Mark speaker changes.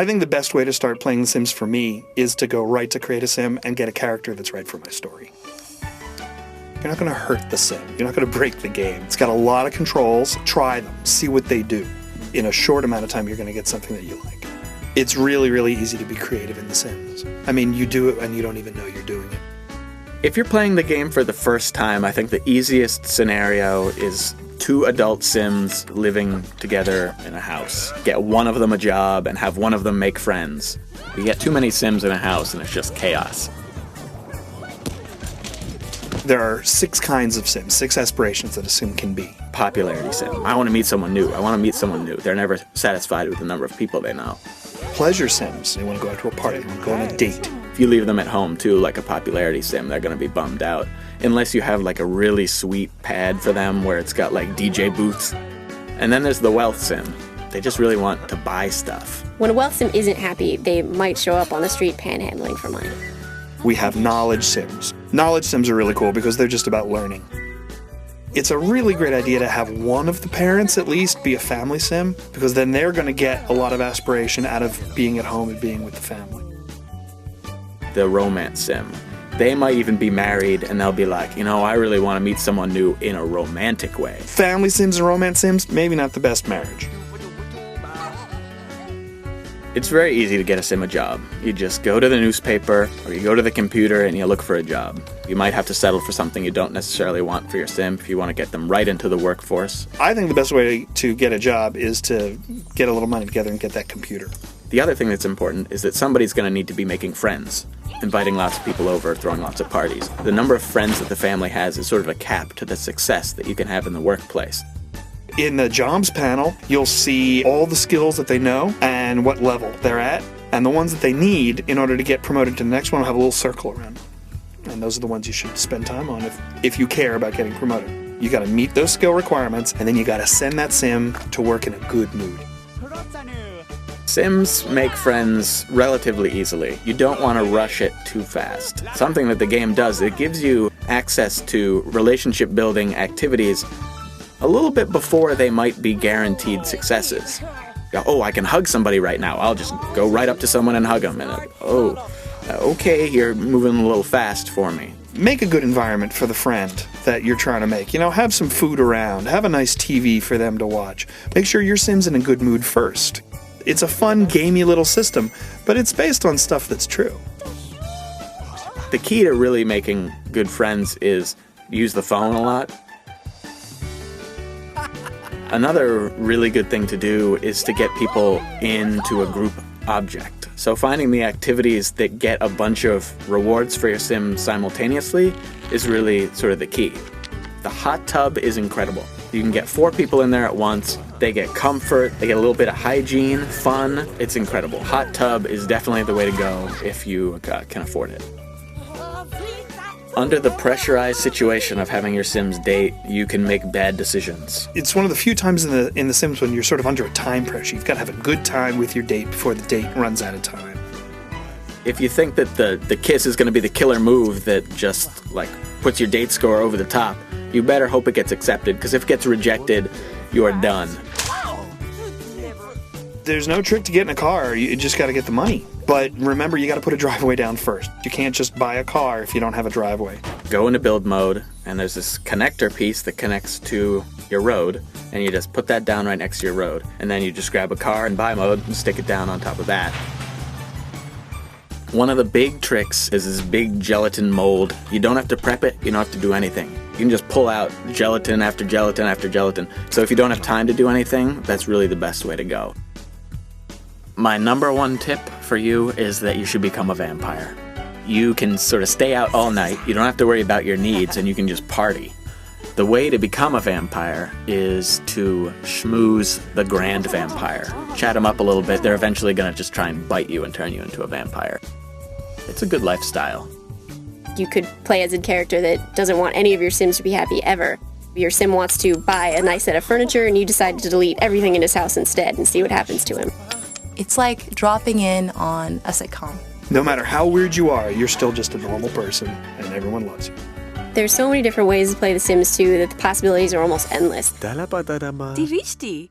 Speaker 1: I think the best way to start playing The Sims for me is to go right to create a sim and get a character that's right for my story. You're not going to hurt the sim. You're not going to break the game. It's got a lot of controls. Try them. See what they do. In a short amount of time, you're going to get something that you like. It's really, really easy to be creative in The Sims. I mean, you do it and you don't even know you're doing it.
Speaker 2: If you're playing the game for the first time, I think the easiest scenario is 2 adult Sims living together in a house. Get one of them a job and have one of them make friends. You get too many Sims in a house and it's just chaos.
Speaker 1: There are 6 kinds of Sims, 6 aspirations that a Sim can be.
Speaker 2: Popularity Sim. I want to meet someone new. I want to meet someone new. They're never satisfied with the number of people they know.
Speaker 1: Pleasure Sims. They want to go out to a party. They want to go on a date.
Speaker 2: If you leave them at home, too, like a popularity sim, they're going to be bummed out. Unless you have, like, a really sweet pad for them where it's got, like, DJ booths. And then there's the wealth sim. They just really want to buy stuff.
Speaker 3: When a wealth sim isn't happy, they might show up on the street panhandling for money.
Speaker 1: We have knowledge Sims. Knowledge Sims are really cool because they're just about learning. It's a really great idea to have one of the parents at least be a family sim, because then they're going to get a lot of aspiration out of being at home and being with the family.
Speaker 2: The romance sim. They might even be married and they'll be like, you know, I really want to meet someone new in a romantic way.
Speaker 1: Family Sims and romance Sims, maybe not the best marriage.
Speaker 2: It's very easy to get a sim a job. You just go to the newspaper or you go to the computer and you look for a job. You might have to settle for something you don't necessarily want for your sim if you want to get them right into the workforce.
Speaker 1: I think the best way to get a job is to get a little money together and get that computer.
Speaker 2: The other thing that's important is that somebody's going to need to be making friends, inviting lots of people over, throwing lots of parties. The number of friends that the family has is sort of a cap to the success that you can have in the workplace.
Speaker 1: In the jobs panel, you'll see all the skills that they know and what level they're at, and the ones that they need in order to get promoted to the next one will have a little circle around them. And those are the ones you should spend time on if you care about getting promoted. You got to meet those skill requirements, and then you got to send that sim to work in a good mood.
Speaker 2: Sims make friends relatively easily. You don't want to rush it too fast. Something that the game does, it gives you access to relationship building activities a little bit before they might be guaranteed successes. Oh, I can hug somebody right now. I'll just go right up to someone and hug them. And okay, you're moving a little fast for me.
Speaker 1: Make a good environment for the friend that you're trying to make. You know, have some food around. Have a nice TV for them to watch. Make sure your sim's in a good mood first. It's a fun, gamey little system, but it's based on stuff that's true.
Speaker 2: The key to really making good friends is use the phone a lot. Another really good thing to do is to get people into a group object. So finding the activities that get a bunch of rewards for your sim simultaneously is really sort of the key. The hot tub is incredible. You can get 4 people in there at once. They get comfort, they get a little bit of hygiene, fun. It's incredible. Hot tub is definitely the way to go if you can afford it. Under the pressurized situation of having your Sims date, you can make bad decisions.
Speaker 1: It's one of the few times in the Sims when you're sort of under a time pressure. You've got to have a good time with your date before the date runs out of time.
Speaker 2: If you think that the kiss is going to be the killer move that just, like, puts your date score over the top, you better hope it gets accepted, because if it gets rejected, you are done.
Speaker 1: There's no trick to getting a car. You just got to get the money. But remember, you got to put a driveway down first. You can't just buy a car if you don't have a driveway.
Speaker 2: Go into build mode, and there's this connector piece that connects to your road, and you just put that down right next to your road. And then you just grab a car in buy mode and stick it down on top of that. One of the big tricks is this big gelatin mold. You don't have to prep it, you don't have to do anything. You can just pull out gelatin after gelatin after gelatin. So if you don't have time to do anything, that's really the best way to go. My number 1 tip for you is that you should become a vampire. You can sort of stay out all night, you don't have to worry about your needs, and you can just party. The way to become a vampire is to schmooze the grand vampire. Chat them up a little bit, they're eventually going to just try and bite you and turn you into a vampire. It's a good lifestyle.
Speaker 3: You could play as a character that doesn't want any of your Sims to be happy ever. Your Sim wants to buy a nice set of furniture and you decide to delete everything in his house instead and see what happens to him.
Speaker 4: It's like dropping in on a sitcom.
Speaker 1: No matter how weird you are, you're still just a normal person and everyone loves you.
Speaker 3: There's so many different ways to play The Sims 2 that the possibilities are almost endless.
Speaker 5: Di richtig.